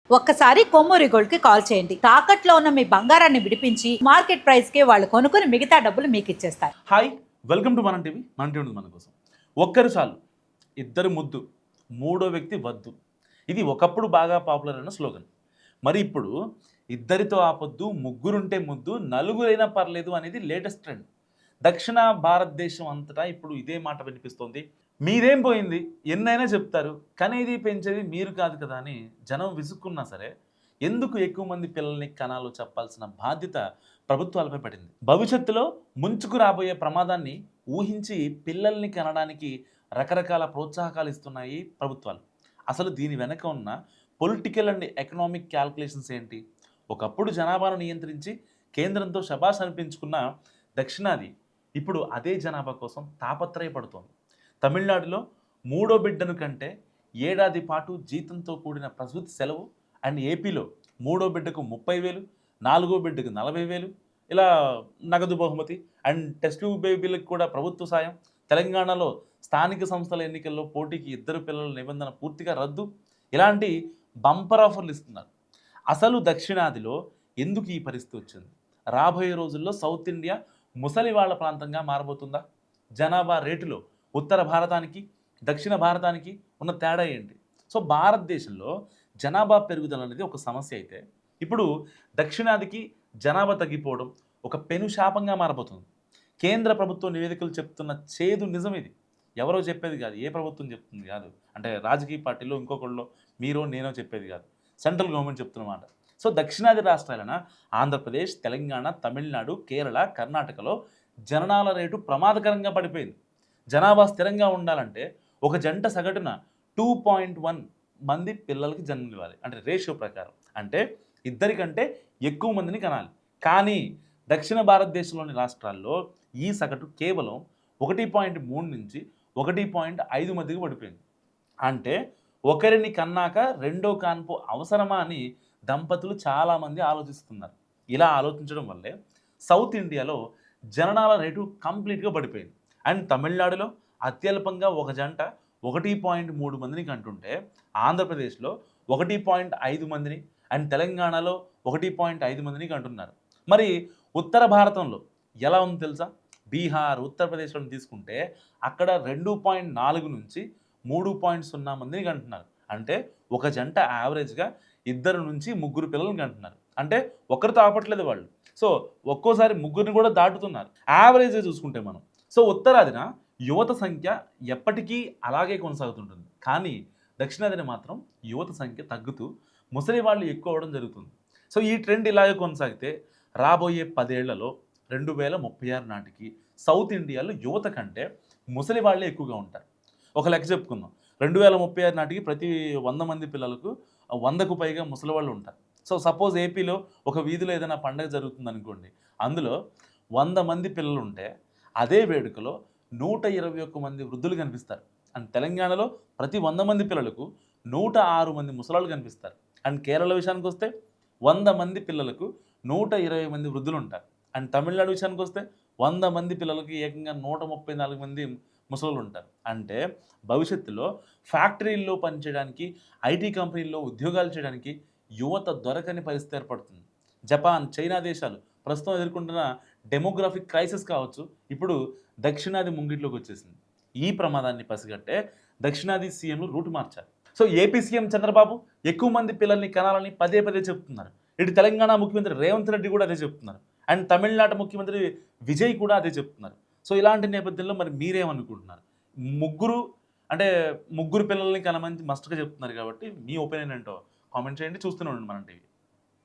ఒక్కసారి కొమ్మూరి గోల్డ్ కి కాల్ చేయండి. తాకట్లో ఉన్న మీ బంగారాన్ని విడిపించి మార్కెట్ ప్రైస్ కి వాళ్ళు కొనుక్కుని మిగతా డబ్బులు మీకు ఇచ్చేస్తారు. హాయ్, వెల్కమ్ టు మనం టీవీ. మన టీవీ ఉంది మన కోసం. ఒక్కరు చాలు, ఇద్దరు ముద్దు, మూడో వ్యక్తి వద్దు. ఇది ఒకప్పుడు బాగా పాపులర్ అయిన స్లోగన్. మరి ఇప్పుడు ఇద్దరితో ఆపొద్దు, ముగ్గురుంటే ముద్దు, నలుగురైనా పర్లేదు అనేది లేటెస్ట్ ట్రెండ్. దక్షిణ భారతదేశం అంతటా ఇప్పుడు ఇదే మాట వినిపిస్తోంది. మీరేం పోయింది, ఎన్నైనా చెప్తారు, కనేది పెంచేది మీరు కాదు కదా అని జనం విసుక్కున్నా సరే ఎందుకు ఎక్కువ మంది పిల్లల్ని కనాలో చెప్పాల్సిన బాధ్యత ప్రభుత్వాలపై పడింది. భవిష్యత్తులో ముంచుకు రాబోయే ప్రమాదాన్ని ఊహించి పిల్లల్ని కనడానికి రకరకాల ప్రోత్సాహకాలు ఇస్తున్నాయి ప్రభుత్వాలు. అసలు దీని వెనక ఉన్న పొలిటికల్ అండ్ ఎకనామిక్ క్యాల్కులేషన్స్ ఏంటి? ఒకప్పుడు జనాభాను నియంత్రించి కేంద్రంతో శబాష్ అనిపించుకున్న దక్షిణాది ఇప్పుడు అదే జనాభా కోసం తాపత్రయపడుతోంది. తమిళనాడులో మూడో బిడ్డను కంటే ఏడాది పాటు జీతంతో కూడిన ప్రసూతి సెలవు, అండ్ ఏపీలో మూడో బిడ్డకు 30,000, నాలుగో బిడ్డకు 40,000, ఇలా నగదు బహుమతి, అండ్ టెస్ట్ బేబీలకు కూడా ప్రభుత్వ సాయం. తెలంగాణలో స్థానిక సంస్థల ఎన్నికల్లో పోటీకి ఇద్దరు పిల్లల నిబంధన పూర్తిగా రద్దు. ఇలాంటి బంపర్ ఆఫర్లు ఇస్తున్నారు. అసలు దక్షిణాదిలో ఎందుకు ఈ పరిస్థితి వచ్చింది? రాబోయే రోజుల్లో సౌత్ ఇండియా ముసలి వాళ్ళ ప్రాంతంగా మారబోతుందా? జనాభా రేటులో ఉత్తర భారతానికి దక్షిణ భారతానికి ఉన్న తేడా ఏంటి? సో భారతదేశంలో జనాభా పెరుగుదల అనేది ఒక సమస్య అయితే ఇప్పుడు దక్షిణాదికి జనాభా తగ్గిపోవడం ఒక పెను శాపంగా మారబోతుంది. కేంద్ర ప్రభుత్వ నివేదికలు చెప్తున్న చేదు నిజం ఇది. ఎవరో చెప్పేది కాదు, ఏ ప్రభుత్వం చెప్తుంది కాదు, అంటే రాజకీయ పార్టీలో ఇంకొకళ్ళు మీరో నేనో చెప్పేది కాదు, సెంట్రల్ గవర్నమెంట్ చెప్తున్నమాట. సో దక్షిణాది రాష్ట్రాలైన ఆంధ్రప్రదేశ్, తెలంగాణ, తమిళనాడు, కేరళ, కర్ణాటకలో జననాల రేటు ప్రమాదకరంగా పడిపోయింది. జనాభా స్థిరంగా ఉండాలంటే ఒక జంట సగటున 2.1 మంది పిల్లలకి జన్మనివ్వాలి, అంటే రేషియో ప్రకారం. అంటే ఇద్దరికంటే ఎక్కువ మందిని కనాలి. కానీ దక్షిణ భారతదేశంలోని రాష్ట్రాల్లో ఈ సగటు కేవలం 1.3 నుంచి 1.5 మధ్యకి పడిపోయింది. అంటే ఒకరిని కన్నాక రెండో కాన్పు అవసరమా అని దంపతులు చాలామంది ఆలోచిస్తున్నారు. ఇలా ఆలోచించడం వల్లే సౌత్ ఇండియాలో జననాల రేటు కంప్లీట్గా పడిపోయింది. అండ్ తమిళనాడులో అత్యల్పంగా ఒక జంట 1.3 మందిని కంటుంటే ఆంధ్రప్రదేశ్లో 1.5 మందిని, అండ్ తెలంగాణలో 1.5 మందిని కంటున్నారు. మరి ఉత్తర భారతంలో ఎలా ఉంది తెలుసా? బీహార్, ఉత్తరప్రదేశ్లో తీసుకుంటే అక్కడ 2.4 నుంచి 3.0 మందిని కంటున్నారు. అంటే ఒక జంట యావరేజ్గా 2 నుంచి 3 పిల్లలను కంటున్నారు. అంటే ఒకరితో ఆపట్లేదు వాళ్ళు. సో ఒక్కోసారి 3ని కూడా దాటుతున్నారు యావరేజ్గా చూసుకుంటే మనం. సో ఉత్తరాదిన యువత సంఖ్య ఎప్పటికీ అలాగే కొనసాగుతుంటుంది. కానీ దక్షిణాదిన మాత్రం యువత సంఖ్య తగ్గుతూ ముసలి వాళ్ళు ఎక్కువ అవ్వడం జరుగుతుంది. సో ఈ ట్రెండ్ ఇలాగే కొనసాగితే రాబోయే 10 ఏళ్లలో 2036 నాటికి సౌత్ ఇండియాలో యువత కంటే ముసలి వాళ్ళే ఎక్కువగా ఉంటారు. ఒక లెక్క చెప్పుకుందాం, 2036 నాటికి ప్రతి 100 మంది పిల్లలకు 100కు పైగా ముసలి వాళ్ళు ఉంటారు. సో సపోజ్ ఏపీలో ఒక వీధిలో ఏదైనా పండుగ జరుగుతుంది అనుకోండి, అందులో 100 మంది పిల్లలు ఉంటే అదే వేడుకలో 121 మంది వృద్ధులు కనిపిస్తారు. అండ్ తెలంగాణలో ప్రతి 100 మంది పిల్లలకు 106 మంది ముసలాళ్ళు కనిపిస్తారు. అండ్ కేరళ విషయానికి వస్తే 100 మంది పిల్లలకు 120 మంది వృద్ధులు ఉంటారు. అండ్ తమిళనాడు విషయానికి వస్తే 100 మంది పిల్లలకి ఏకంగా 134 మంది ముసలు ఉంటారు. అంటే భవిష్యత్తులో ఫ్యాక్టరీల్లో పనిచేయడానికి, ఐటీ కంపెనీల్లో ఉద్యోగాలు చేయడానికి యువత దొరకని పరిస్థితి ఏర్పడుతుంది. జపాన్, చైనా దేశాలు ప్రస్తుతం ఎదుర్కొంటున్న డెమోగ్రాఫిక్ క్రైసిస్ కావచ్చు, ఇప్పుడు దక్షిణాది ముంగిట్లోకి వచ్చేసింది. ఈ ప్రమాదాన్ని పసిగట్టే దక్షిణాది సీఎంలు రూటు మార్చారు. సో ఏపీ సీఎం చంద్రబాబు ఎక్కువ మంది పిల్లల్ని కనాలని పదే పదే చెప్తున్నారు. ఇటు తెలంగాణ ముఖ్యమంత్రి రేవంత్ రెడ్డి కూడా అదే చెప్తున్నారు. అండ్ తమిళనాడు ముఖ్యమంత్రి విజయ్ కూడా అదే చెప్తున్నారు. సో ఇలాంటి నేపథ్యంలో మరి మీరేమనుకుంటున్నారు? ముగ్గురు పిల్లల్ని కనమని మస్ట్గా చెప్తున్నారు కాబట్టి మీ ఒపీనియన్ ఏంటో కామెంట్ చేయండి. చూస్తూనే ఉండండి మనం టీవీ.